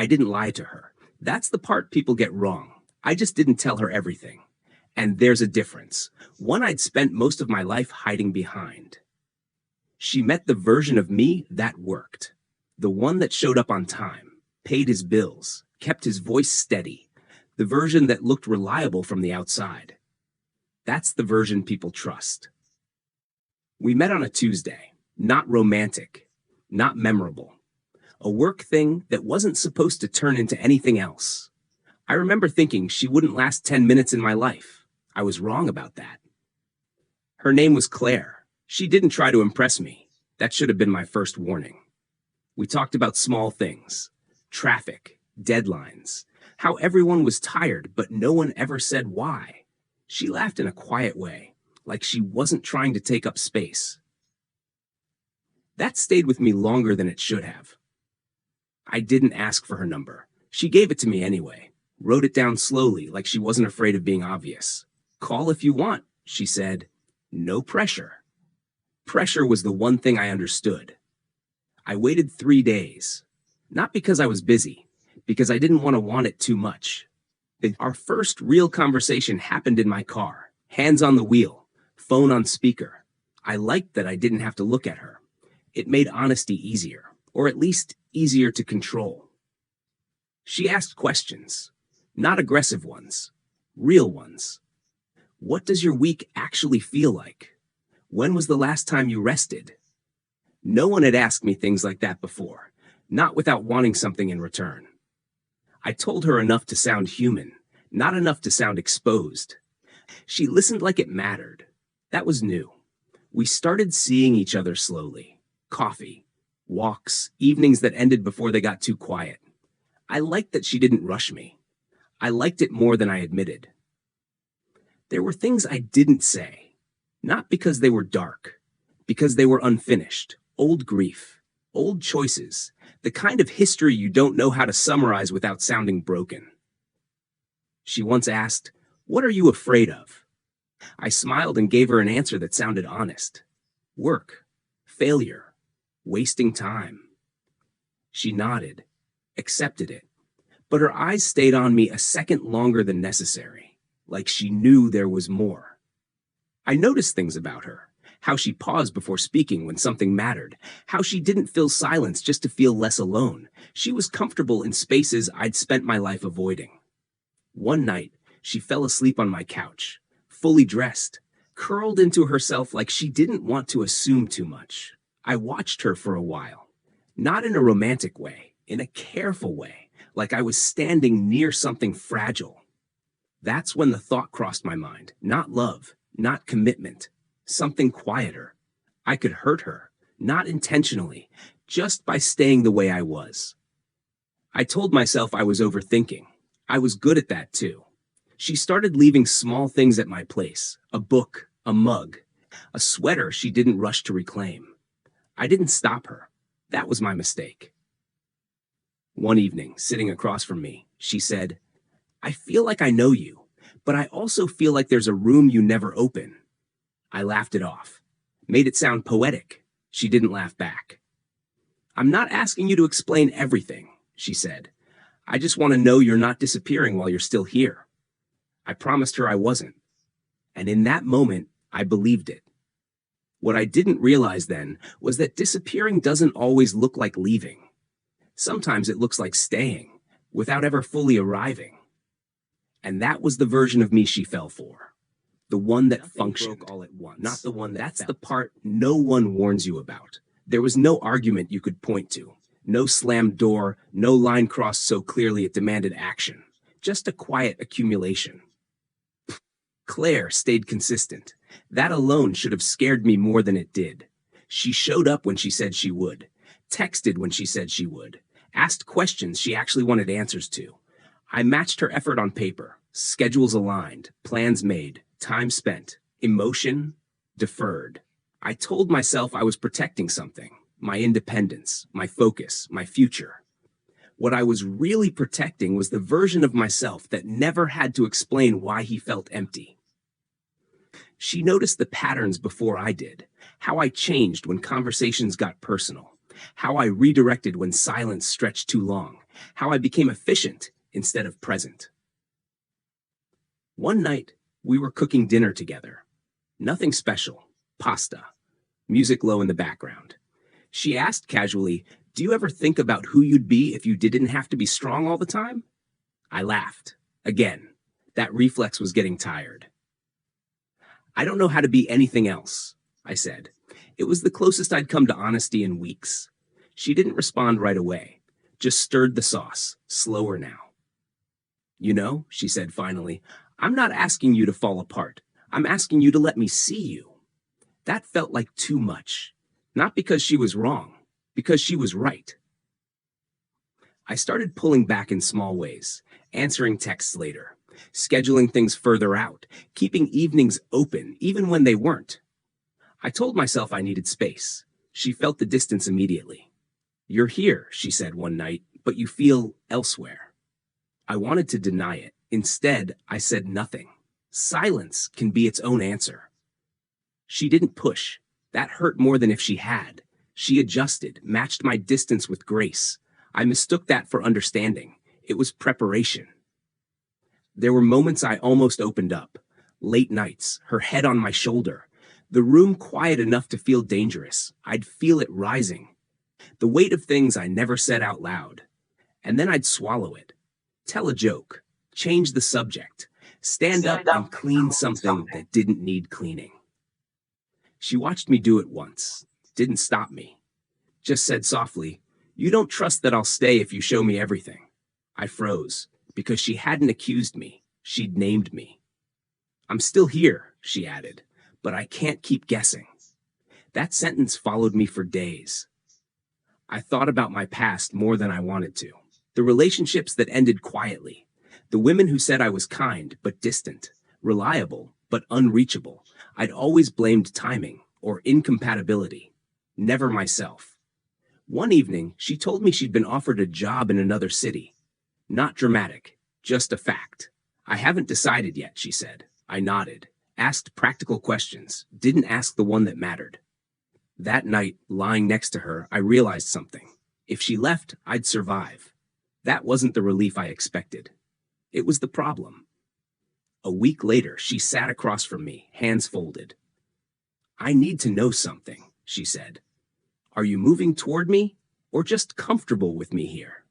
I didn't lie to her. That's the part people get wrong. I just didn't tell her everything. And there's a difference, one I'd spent most of my life hiding behind. She met the version of me that worked. The one that showed up on time, paid his bills, kept his voice steady. The version that looked reliable from the outside. That's the version people trust. We met on a Tuesday. Not romantic. Not memorable. A work thing that wasn't supposed to turn into anything else. I remember thinking she wouldn't last 10 minutes in my life. I was wrong about that. Her name was Claire. She didn't try to impress me. That should have been my first warning. We talked about small things. Traffic. Deadlines. How everyone was tired, but no one ever said why. She laughed in a quiet way, like she wasn't trying to take up space. That stayed with me longer than it should have. I didn't ask for her number. She gave it to me anyway. Wrote it down slowly, like she wasn't afraid of being obvious. Call if you want, she said. No pressure. Pressure was the one thing I understood. I waited 3 days. Not because I was busy, because I didn't want it too much. Our first real conversation happened in my car, hands on the wheel, phone on speaker. I liked that I didn't have to look at her. It made honesty easier, or at least easier to control. She asked questions, not aggressive ones, real ones. What does your week actually feel like? When was the last time you rested? No one had asked me things like that before, not without wanting something in return. I told her enough to sound human, not enough to sound exposed. She listened like it mattered. That was new. We started seeing each other slowly. Coffee, walks, evenings that ended before they got too quiet. I liked that she didn't rush me. I liked it more than I admitted. There were things I didn't say, not because they were dark, because they were unfinished, old grief, old choices, the kind of history you don't know how to summarize without sounding broken. She once asked, "What are you afraid of?" I smiled and gave her an answer that sounded honest. Work, failure, wasting time. She nodded, accepted it, but her eyes stayed on me a second longer than necessary, like she knew there was more. I noticed things about her. How she paused before speaking when something mattered. How she didn't fill silence just to feel less alone. She was comfortable in spaces I'd spent my life avoiding. One night, she fell asleep on my couch, fully dressed, curled into herself like she didn't want to assume too much. I watched her for a while, not in a romantic way, in a careful way, like I was standing near something fragile. That's when the thought crossed my mind, not love, not commitment. Something quieter. I could hurt her, not intentionally, just by staying the way I was. I told myself I was overthinking. I was good at that too. She started leaving small things at my place, a book, a mug, a sweater she didn't rush to reclaim. I didn't stop her. That was my mistake. One evening, sitting across from me, she said, "I feel like I know you, but I also feel like there's a room you never open." I laughed it off. Made it sound poetic. She didn't laugh back. "I'm not asking you to explain everything," she said. "I just want to know you're not disappearing while you're still here." I promised her I wasn't. And in that moment, I believed it. What I didn't realize then was that disappearing doesn't always look like leaving. Sometimes it looks like staying, without ever fully arriving. And that was the version of me she fell for. The one that functioned all at once, not the one that's the part no one warns you about. There was no argument you could point to, no slammed door, no line crossed so clearly it demanded action, just a quiet accumulation. Claire stayed consistent. That alone should have scared me more than it did. She showed up when she said she would, texted when she said she would, asked questions she actually wanted answers to. I matched her effort on paper, schedules aligned, plans made, time spent, emotion deferred. I told myself I was protecting something, my independence, my focus, my future. What I was really protecting was the version of myself that never had to explain why he felt empty. She noticed the patterns before I did, how I changed when conversations got personal, how I redirected when silence stretched too long, how I became efficient instead of present. One night, we were cooking dinner together. Nothing special, pasta, music low in the background. She asked casually, "Do you ever think about who you'd be if you didn't have to be strong all the time?" I laughed. Again, that reflex was getting tired. "I don't know how to be anything else," I said. It was the closest I'd come to honesty in weeks. She didn't respond right away, just stirred the sauce, slower now. "You know," she said finally, "I'm not asking you to fall apart. I'm asking you to let me see you." That felt like too much. Not because she was wrong, because she was right. I started pulling back in small ways, answering texts later, scheduling things further out, keeping evenings open even when they weren't. I told myself I needed space. She felt the distance immediately. "You're here," she said one night, "but you feel elsewhere." I wanted to deny it. Instead, I said nothing. Silence can be its own answer. She didn't push. That hurt more than if she had. She adjusted, matched my distance with grace. I mistook that for understanding. It was preparation. There were moments I almost opened up. Late nights, her head on my shoulder. The room quiet enough to feel dangerous. I'd feel it rising. The weight of things I never said out loud. And then I'd swallow it. Tell a joke. Change the subject. Stand up and clean something that didn't need cleaning. She watched me do it once. Didn't stop me. Just said softly, "You don't trust that I'll stay if you show me everything." I froze, because she hadn't accused me. She'd named me. "I'm still here," she added, "but I can't keep guessing." That sentence followed me for days. I thought about my past more than I wanted to. The relationships that ended quietly. The women who said I was kind but distant, reliable but unreachable. I'd always blamed timing or incompatibility, never myself. One evening, she told me she'd been offered a job in another city. Not dramatic, just a fact. "I haven't decided yet," she said. I nodded, asked practical questions, didn't ask the one that mattered. That night, lying next to her, I realized something. If she left, I'd survive. That wasn't the relief I expected. It was the problem. A week later, she sat across from me, hands folded. "I need to know something," she said. "Are you moving toward me, or just comfortable with me here?"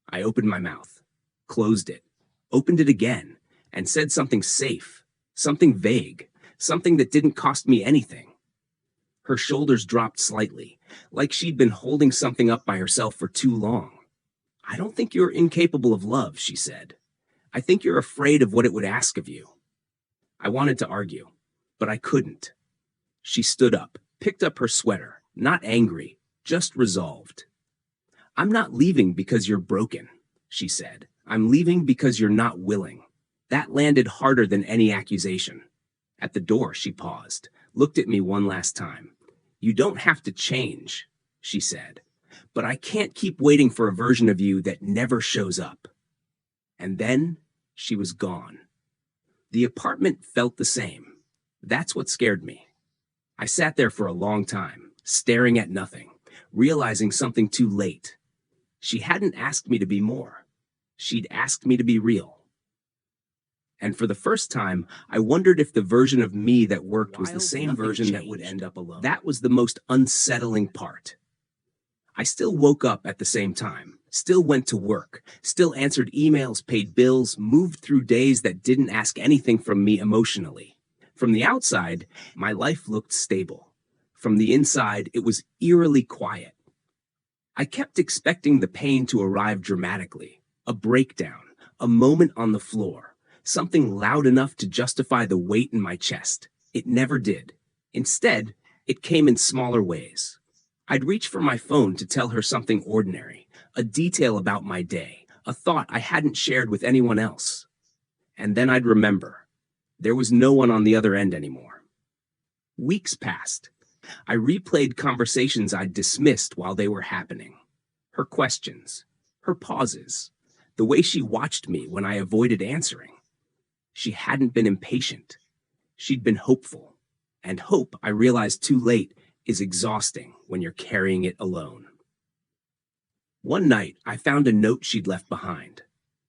I opened my mouth, closed it, opened it again, and said something safe, something vague, something that didn't cost me anything. Her shoulders dropped slightly, like she'd been holding something up by herself for too long. "I don't think you're incapable of love," she said. "I think you're afraid of what it would ask of you." I wanted to argue, but I couldn't. She stood up, picked up her sweater, not angry, just resolved. "I'm not leaving because you're broken," she said. "I'm leaving because you're not willing." That landed harder than any accusation. At the door, she paused, looked at me one last time. "You don't have to change," she said, "but I can't keep waiting for a version of you that never shows up." And then she was gone. The apartment felt the same. That's what scared me. I sat there for a long time, staring at nothing, realizing something too late. She hadn't asked me to be more. She'd asked me to be real. And for the first time, I wondered if the version of me that worked was the same version that would end up alone. That was the most unsettling part. I still woke up at the same time, still went to work, still answered emails, paid bills, moved through days that didn't ask anything from me emotionally. From the outside, my life looked stable. From the inside, it was eerily quiet. I kept expecting the pain to arrive dramatically, a breakdown, a moment on the floor, something loud enough to justify the weight in my chest. It never did. Instead, it came in smaller ways. I'd reach for my phone to tell her something ordinary, a detail about my day, a thought I hadn't shared with anyone else. And then I'd remember. There was no one on the other end anymore. Weeks passed. I replayed conversations I'd dismissed while they were happening. Her questions, her pauses, the way she watched me when I avoided answering. She hadn't been impatient. She'd been hopeful. And hope, I realized too late, is exhausting when you're carrying it alone. One night, I found a note she'd left behind.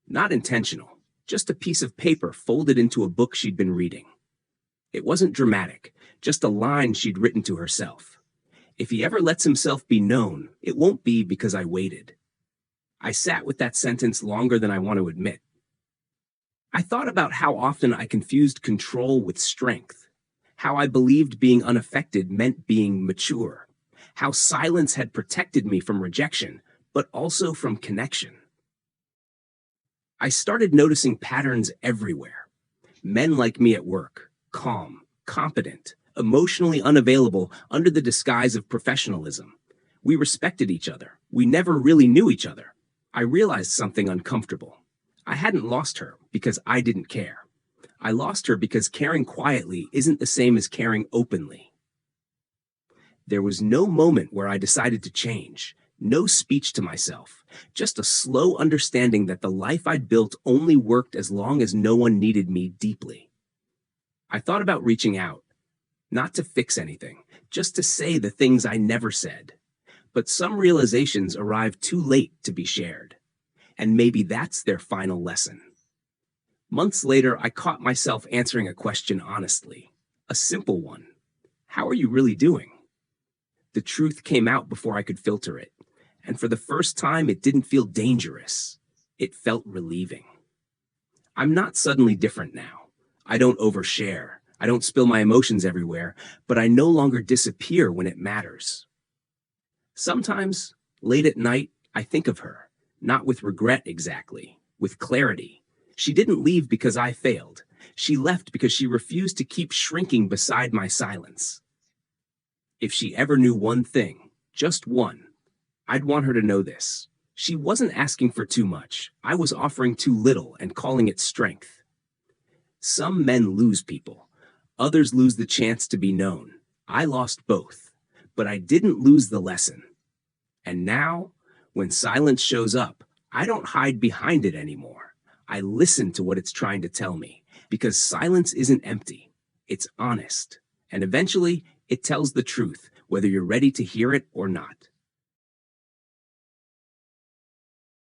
Not intentional, just a piece of paper folded into a book she'd been reading. It wasn't dramatic, just a line she'd written to herself. If he ever lets himself be known, it won't be because I waited. I sat with that sentence longer than I want to admit. I thought about how often I confused control with strength, how I believed being unaffected meant being mature, how silence had protected me from rejection, but also from connection. I started noticing patterns everywhere. Men like me at work, calm, competent, emotionally unavailable under the disguise of professionalism. We respected each other. We never really knew each other. I realized something uncomfortable. I hadn't lost her because I didn't care. I lost her because caring quietly isn't the same as caring openly. There was no moment where I decided to change, no speech to myself, just a slow understanding that the life I'd built only worked as long as no one needed me deeply. I thought about reaching out, not to fix anything, just to say the things I never said. But some realizations arrived too late to be shared. And maybe that's their final lesson. Months later, I caught myself answering a question honestly. A simple one. How are you really doing? The truth came out before I could filter it. And for the first time, it didn't feel dangerous. It felt relieving. I'm not suddenly different now. I don't overshare. I don't spill my emotions everywhere, but I no longer disappear when it matters. Sometimes, late at night, I think of her, not with regret exactly, with clarity. She didn't leave because I failed. She left because she refused to keep shrinking beside my silence. If she ever knew one thing, just one, I'd want her to know this. She wasn't asking for too much. I was offering too little and calling it strength. Some men lose people. Others lose the chance to be known. I lost both, but I didn't lose the lesson. And now, when silence shows up, I don't hide behind it anymore. I listen to what it's trying to tell me, because silence isn't empty. It's honest. And eventually, it tells the truth, whether you're ready to hear it or not.